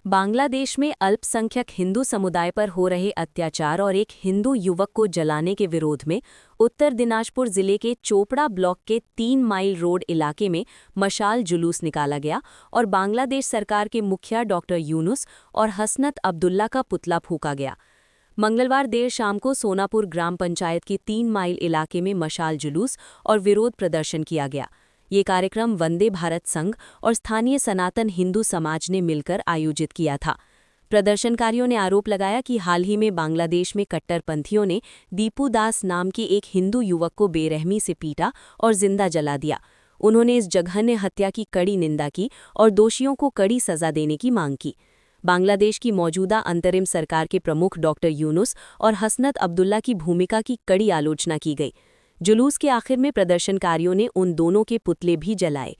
बांग्लादेश में अल्पसंख्यक हिंदू समुदाय पर हो रहे अत्याचार और एक हिंदू युवक को जलाने के विरोध में उत्तर दिनाजपुर जिले के चोपड़ा ब्लॉक के 3 माइल रोड इलाके में मशाल जुलूस निकाला गया और बांग्लादेश सरकार के मुखिया डॉक्टर यूनुस और हसनत अब्दुल्ला का पुतला फूंका गया। मंगलवार देर शाम को सोनापुर ग्राम पंचायत के 3 माइल इलाके में मशाल जुलूस और विरोध प्रदर्शन किया गया। ये कार्यक्रम वंदे भारत संघ और स्थानीय सनातन हिंदू समाज ने मिलकर आयोजित किया था। प्रदर्शनकारियों ने आरोप लगाया कि हाल ही में बांग्लादेश में कट्टरपंथियों ने दीपू दास नाम के एक हिंदू युवक को बेरहमी से पीटा और जिंदा जला दिया। उन्होंने इस जघन्य हत्या की कड़ी निंदा की और दोषियों को कड़ी सजा देने की मांग की। बांग्लादेश की मौजूदा अंतरिम सरकार के प्रमुख डॉक्टर यूनुस और हसनत अब्दुल्ला की भूमिका की कड़ी आलोचना की गई। जुलूस के आखिर में प्रदर्शनकारियों ने उन दोनों के पुतले भी जलाए।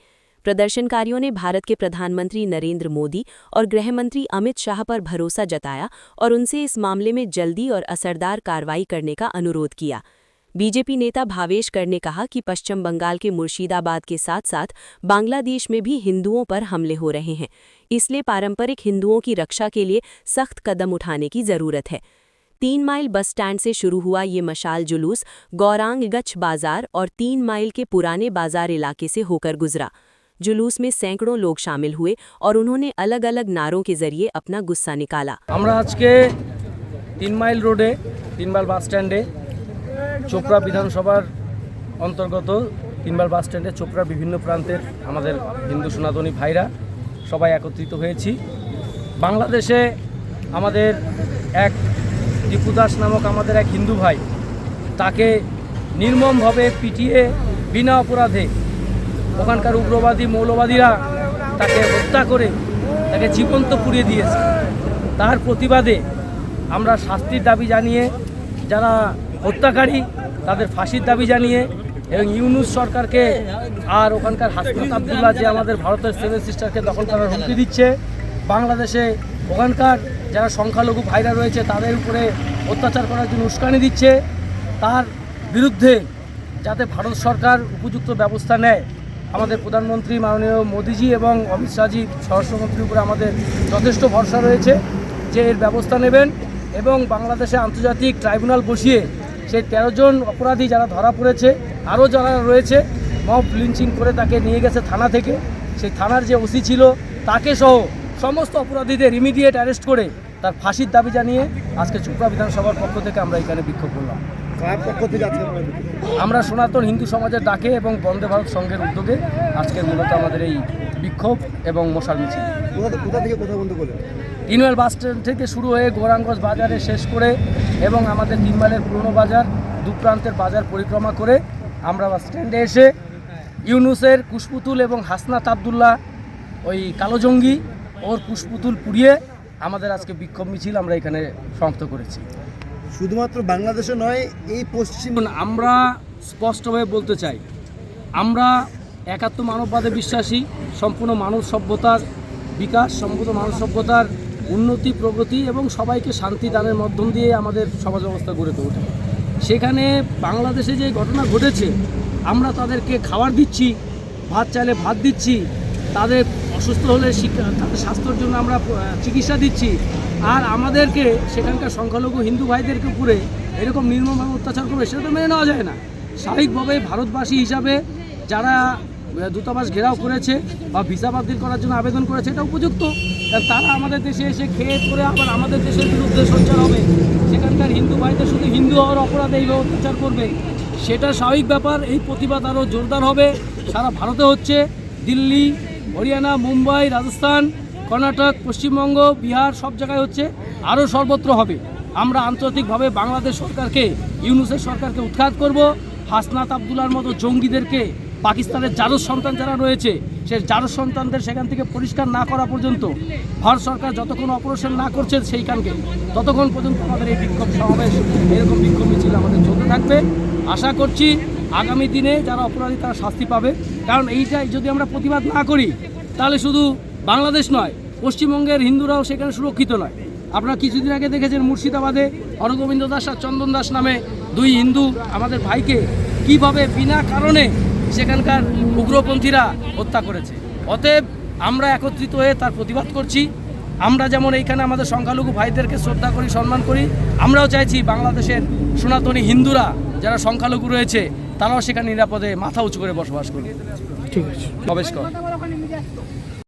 प्रदर्शनकारियों ने भारत के प्रधानमंत्री नरेंद्र मोदी और गृहमंत्री अमित शाह पर भरोसा जताया और उनसे इस मामले में जल्दी और असरदार कार्रवाई करने का अनुरोध किया। बीजेपी नेता भावेश कर ने कहा कि पश्चिम बंगाल के मुर्शिदाबाद के साथ साथ बांग्लादेश में भी हिंदुओं पर हमले हो रहे हैं, इसलिए पारंपरिक हिंदुओं की रक्षा के लिए सख्त कदम उठाने की जरूरत है। 3 माइल बस स्टैंड से शुरू हुआ ये मशाल जुलूस गौरांगगछ बाजार और 3 माइल के पुराने बाजार इलाके से होकर गुजरा। जुलूस में सैकड़ों लोग शामिल हुए और उन्होंने अलग अलग नारों के जरिए अपना गुस्सा निकाला। আমরা আজকে 3 মাইল রোডে 3 মাইল বাস স্ট্যান্ডে চোপড়া বিধানসভার অন্তর্গত 3 মাইল বাস স্ট্যান্ডে চোপড়ার বিভিন্ন প্রান্তের আমাদের হিন্দু সনাতনী ভাইরা সবাই একত্রিত হয়েছি। বাংলাদেশে আমাদের এক দীপু দাস নামক আমাদের এক হিন্দু ভাই, তাকে নির্মমভাবে পিটিয়ে বিনা অপরাধে ওখানকার উগ্রবাদী মৌলবাদীরা তাকে হত্যা করে তাকে জীবন্ত পুড়িয়ে দিয়েছে। তার প্রতিবাদে আমরা শাস্তির দাবি জানিয়ে, যারা হত্যাকারী তাদের ফাঁসির দাবি জানিয়ে এবং ইউনুস সরকারকে আর ওখানকার হাসনাত আব্দুল্লাহ যে আমাদের ভারতের 7 সিস্টারকে দখল করার হুমকি দিচ্ছে, বাংলাদেশে ওখানকার যারা সংখ্যালঘু ভাইরা রয়েছে তাদের উপরে অত্যাচার করার জন্য উস্কানি দিচ্ছে, তার বিরুদ্ধে যাতে ভারত সরকার উপযুক্ত ব্যবস্থা নেয়। আমাদের প্রধানমন্ত্রী মাননীয় মোদিজি এবং অমিত শাহজি স্বরাষ্ট্রমন্ত্রীর উপরে আমাদের যথেষ্ট ভরসা রয়েছে যে এর ব্যবস্থা নেবেন এবং বাংলাদেশে আন্তর্জাতিক ট্রাইব্যুনাল বসিয়ে সেই 13 জন অপরাধী যারা ধরা পড়েছে, আরও যারা রয়েছে মব লিঞ্চিং করে তাকে নিয়ে গেছে থানা থেকে, সেই থানার যে ওসি ছিল তাকে সহ সমস্ত অপরাধীদের ইমিডিয়েট অ্যারেস্ট করে তার ফাঁসির দাবি জানিয়ে আজকে চোপড়া বিধানসভার পক্ষ থেকে আমরা এখানে বিক্ষোভ করলাম। আমরা সনাতন হিন্দু সমাজের ডাকে এবং বন্দে ভারত সংঘের উদ্যোগে আজকের মূলত আমাদের এই বিক্ষোভ এবং মশাল মিছিল। কোথা থেকে কোথা বন্ধ করলেন? 3 মাইল বাস স্ট্যান্ড থেকে শুরু হয়ে গৌরাঙ্গজ বাজারে শেষ করে এবং আমাদের 3 মাইলের পুরনো বাজার দু প্রান্তের বাজার পরিক্রমা করে আমরা বাস স্ট্যান্ডে এসে ইউনুসের কুশপুতুল এবং হাসনাত আব্দুল্লাহ ওই কালো জঙ্গি ওর কুশপুতুল পুড়িয়ে আমাদের আজকে বিক্ষোভ মিছিল আমরা এখানে সমাপ্ত করেছি। শুধুমাত্র বাংলাদেশে নয়, এই পশ্চিম আমরা স্পষ্টভাবে বলতে চাই, আমরা একাত্ম মানববাদে বিশ্বাসী, সম্পূর্ণ মানব সভ্যতার বিকাশ, সম্পূর্ণ মানব সভ্যতার উন্নতি প্রগতি এবং সবাইকে শান্তি দানের মাধ্যম দিয়ে আমাদের সমাজ ব্যবস্থা গড়ে ওঠে। সেখানে বাংলাদেশে যে ঘটনা ঘটেছে, আমরা তাদেরকে খাবার দিচ্ছি, ভাত চাইলে ভাত দিচ্ছি, তাদের অসুস্থ হলে তাদের স্বাস্থ্যের জন্য আমরা চিকিৎসা দিচ্ছি, আর আমাদেরকে সেখানকার সংখ্যালঘু হিন্দু ভাইদেরকে উপরে এরকম নির্মমভাবে অত্যাচার করবে, সেটা তো মেনে নেওয়া যায় না। স্বাভাবিকভাবে ভারতবাসী হিসাবে যারা দূতাবাস ঘেরাও করেছে বা ভিসা বাতিল করার জন্য আবেদন করেছে, এটা উপযুক্ত, কারণ তারা আমাদের দেশে এসে খেয়ে করে আবার আমাদের দেশের বিরুদ্ধে সোচ্চার হবে, সেখানকার হিন্দু ভাইদের শুধু হিন্দু হওয়ার অপরাধে এইভাবে অত্যাচার করবে, সেটা স্বাভাবিক ব্যাপার। এই প্রতিবাদ আরও জোরদার হবে। সারা ভারতে হচ্ছে, দিল্লি, হরিয়ানা, মুম্বাই, রাজস্থান, কর্ণাটক, পশ্চিমবঙ্গ, বিহার সব জায়গায় হচ্ছে, আরও সর্বত্র হবে। আমরা আন্তর্জাতিকভাবে বাংলাদেশ সরকারকে, ইউনুসের সরকারকে উৎখাত করব। হাসনাত আব্দুল্লাহর মতো জঙ্গিদেরকে, পাকিস্তানের জারজ সন্তান যারা রয়েছে সেই জারজ সন্তানদের সেখান থেকে পরিষ্কার না করা পর্যন্ত, ভারত সরকার যতক্ষণ অপারেশন না করছে সেইখানকে, ততক্ষণ পর্যন্ত আমাদের এই বিক্ষোভ সমাবেশ, এরকম বিক্ষোভ মিছিল আমাদের চলতে থাকবে। আশা করছি আগামী দিনে যারা অপরাধী তারা শাস্তি পাবে, কারণ এইটাই যদি আমরা প্রতিবাদ না করি তাহলে শুধু বাংলাদেশ নয়, পশ্চিমবঙ্গের হিন্দুরাও সেখানে সুরক্ষিত নয়। আপনারা কিছুদিন আগে দেখেছেন মুর্শিদাবাদে হরগোবিন্দ দাস আর চন্দন দাস নামে 2 হিন্দু আমাদের ভাইকে কিভাবে বিনা কারণে সেখানকার উগ্রপন্থীরা হত্যা করেছে। অতএব আমরা একত্রিত হয়ে তার প্রতিবাদ করছি। আমরা যেমন এইখানে আমাদের সংখ্যালঘু ভাইদেরকে শ্রদ্ধা করি, সম্মান করি, আমরাও চাইছি বাংলাদেশের সনাতনী হিন্দুরা যারা সংখ্যালঘু রয়েছে তারাও সেখানে নিরাপদে মাথা উঁচু করে বসবাস করবে। ঠিক আছে। প্রবেশ কর।